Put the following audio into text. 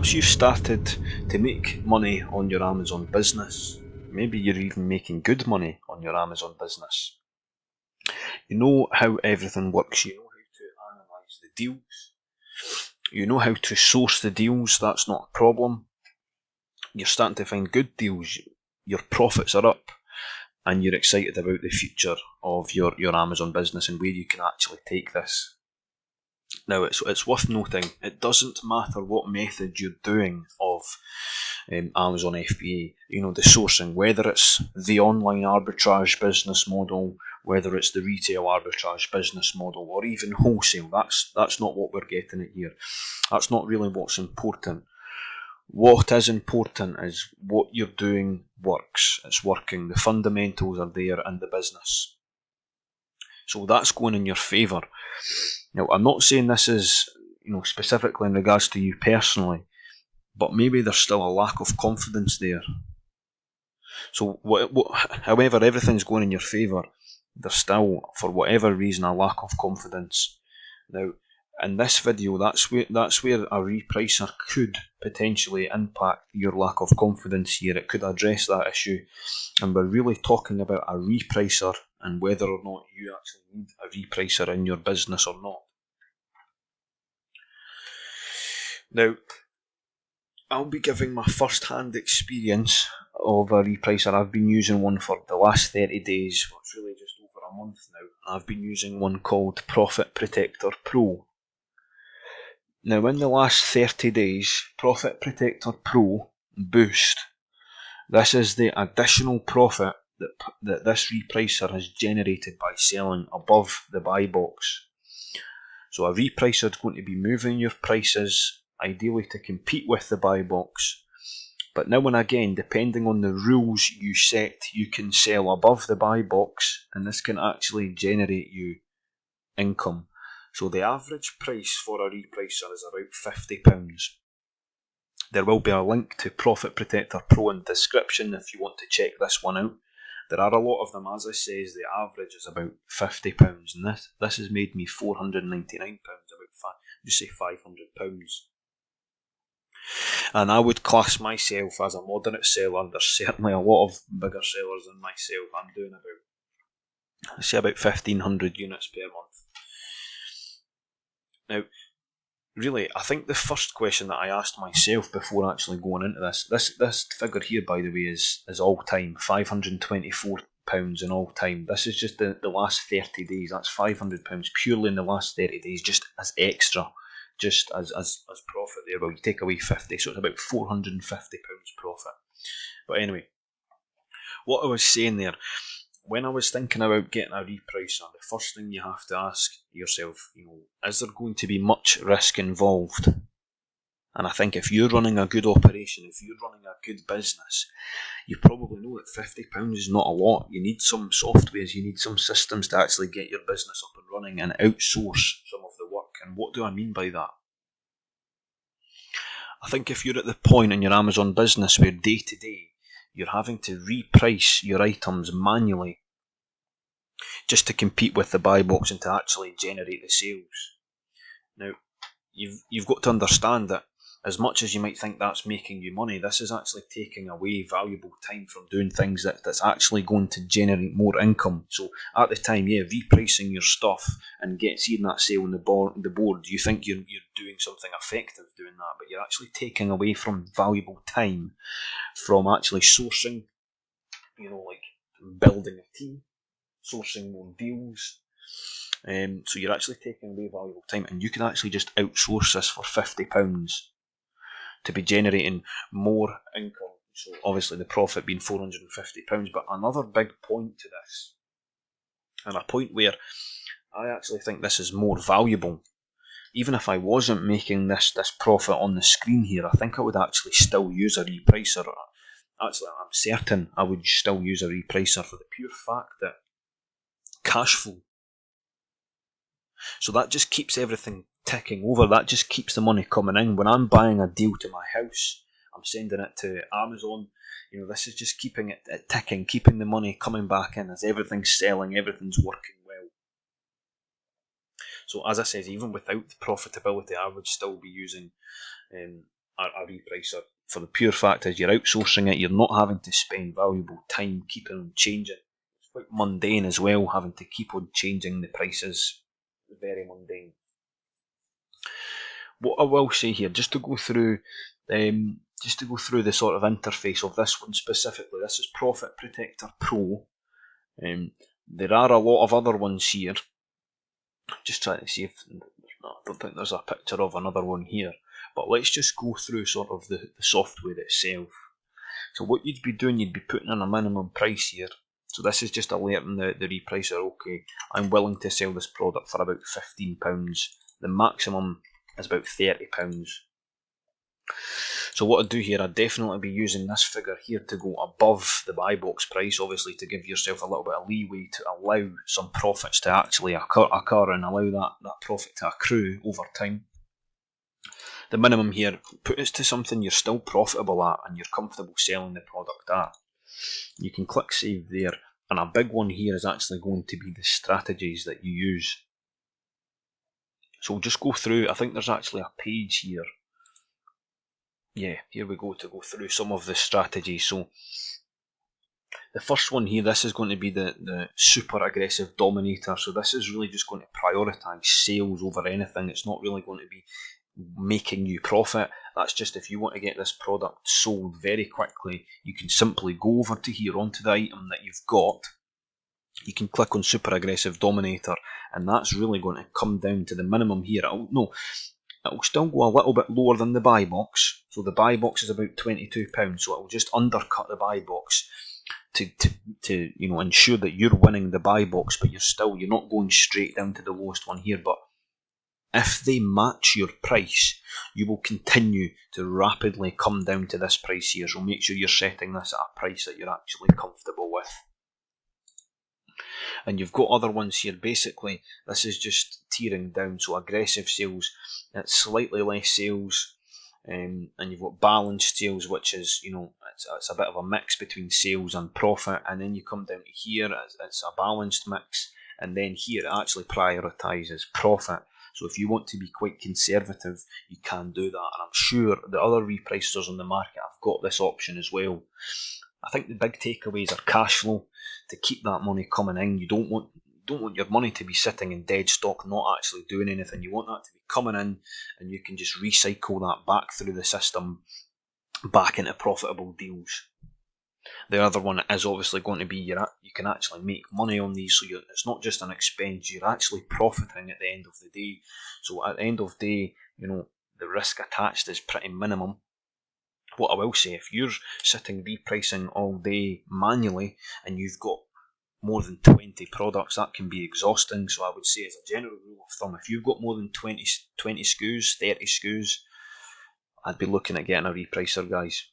once you've started to make money on your Amazon business, maybe you're even making good money on your Amazon business, you know how everything works, you know how to analyse the deals, you know how to source the deals, that's not a problem. You're starting to find good deals, your profits are up, and you're excited about the future of your Amazon business and where you can actually take this. Now, it's worth noting, it doesn't matter what method you're doing of Amazon FBA, you know, the sourcing, whether it's the online arbitrage business model, whether it's the retail arbitrage business model, or even wholesale. That's not what we're getting at here. That's not really what's important. What is important is what you're doing works. It's working. The fundamentals are there in the business. So that's going in your favour. Now, I'm not saying this is, you know, specifically in regards to you personally, but maybe there's still a lack of confidence there. So, however everything's going in your favour, there's still, for whatever reason, a lack of confidence. Now, in this video, that's where a repricer could potentially impact your lack of confidence here. It could address that issue, and we're really talking about a repricer and whether or not you actually need a repricer in your business or not. Now, I'll be giving my first-hand experience of a repricer. I've been using one for the last 30 days, well, it's really just over a month now. I've been using one called PROFITPROTECTORPRO. Now, in the last 30 days, PROFITPROTECTORPRO Boost, this is the additional profit that this repricer has generated by selling above the buy box. So a repricer is going to be moving your prices ideally to compete with the buy box, but now and again, depending on the rules you set, you can sell above the buy box, and this can actually generate you income. So the average price for a repricer is about £50. There will be a link to PROFITPROTECTORPRO in the description if you want to check this one out. There are a lot of them, as I says, the average is about £50, and this has made me £499, just say £500. And I would class myself as a moderate seller. There's certainly a lot of bigger sellers than myself. I'm doing about 1,500 units per month. Now, really, I think the first question that I asked myself before actually going into this figure here, by the way, is all time, £524 in all time. This is just the last 30 days. That's £500 purely in the last 30 days, just as extra, just as profit there. Well, you take away 50, so it's about £450 profit. But anyway, what I was saying there, when I was thinking about getting a repricer, the first thing you have to ask yourself, you know, is there going to be much risk involved? And I think if you're running a good operation, if you're running a good business, you probably know that £50 is not a lot. You need some softwares, you need some systems to actually get your business up and running and outsource some of the work. And what do I mean by that? I think if you're at the point in your Amazon business where day to day you're having to reprice your items manually just to compete with the buy box and to actually generate the sales. Now, you've got to understand that as much as you might think that's making you money, this is actually taking away valuable time from doing things that's actually going to generate more income. So at the time, yeah, repricing your stuff and seeing that sale on the board, you think you're doing something effective doing that, but you're actually taking away from valuable time from actually sourcing, you know, like building a team, sourcing more deals. So you're actually taking away valuable time, and you can actually just outsource this for £50 to be generating more income. So obviously the profit being £450. But another big point to this, and a point where I actually think this is more valuable, even if I wasn't making this profit on the screen here, I think I would actually still use a repricer. Actually, I'm certain I would still use a repricer for the pure fact that cash flow. So that just keeps everything ticking over. That just keeps the money coming in. When I'm buying a deal to my house, I'm sending it to Amazon. You know, this is just keeping it ticking, keeping the money coming back in as everything's selling, everything's working well. So as I said, even without the profitability, I would still be using a repricer. For the pure fact is you're outsourcing it, you're not having to spend valuable time keeping on changing. It's quite mundane as well, having to keep on changing the prices. Very mundane. What I will say here, just to go through the sort of interface of this one specifically, this is Profit Protector Pro. There are a lot of other ones here. Just trying to see if, no, I don't think there's a picture of another one here, but let's just go through sort of the software itself. So what you'd be doing, you'd be putting in a minimum price here. So this is just alerting the repricer, okay, I'm willing to sell this product for about £15. The maximum is about £30. So what I'd do here, I'd definitely be using this figure here to go above the buy box price, obviously to give yourself a little bit of leeway to allow some profits to actually occur and allow that profit to accrue over time. The minimum here, put it to something you're still profitable at and you're comfortable selling the product at. You can click save there, and a big one here is actually going to be the strategies that you use. So we'll just go through, I think there's actually a page here. Yeah, here we go to go through some of the strategies. So the first one here, this is going to be the super aggressive dominator. So this is really just going to prioritise sales over anything. It's not really going to be making you profit. That's just if you want to get this product sold very quickly, you can simply go over to here onto the item that you've got. You can click on super aggressive dominator, and that's really going to come down to the minimum here. It'll still go a little bit lower than the buy box. So the buy box is about £22, so it'll just undercut the buy box to ensure that you're winning the buy box, but you're not going straight down to the lowest one here. But if they match your price, you will continue to rapidly come down to this price here. So make sure you're setting this at a price that you're actually comfortable with. And you've got other ones here. Basically, this is just tearing down. So aggressive sales, it's slightly less sales, and you've got balanced sales, which is, it's a bit of a mix between sales and profit. And then you come down to here, it's a balanced mix, and then here it actually prioritises profit. So if you want to be quite conservative, you can do that. And I'm sure the other repricers on the market have got this option as well. I think the big takeaways are cash flow. To keep that money coming in, you don't want your money to be sitting in dead stock, not actually doing anything. You want that to be coming in, and you can just recycle that back through the system, back into profitable deals. The other one is obviously going to be you can actually make money on these, so it's not just an expense, you're actually profiting at the end of the day. So at the end of the day, the risk attached is pretty minimum. What I will say, if you're sitting repricing all day manually and you've got more than 20 products, that can be exhausting. So I would say, as a general rule of thumb, if you've got more than 20 SKUs, 30 SKUs, I'd be looking at getting a repricer, guys.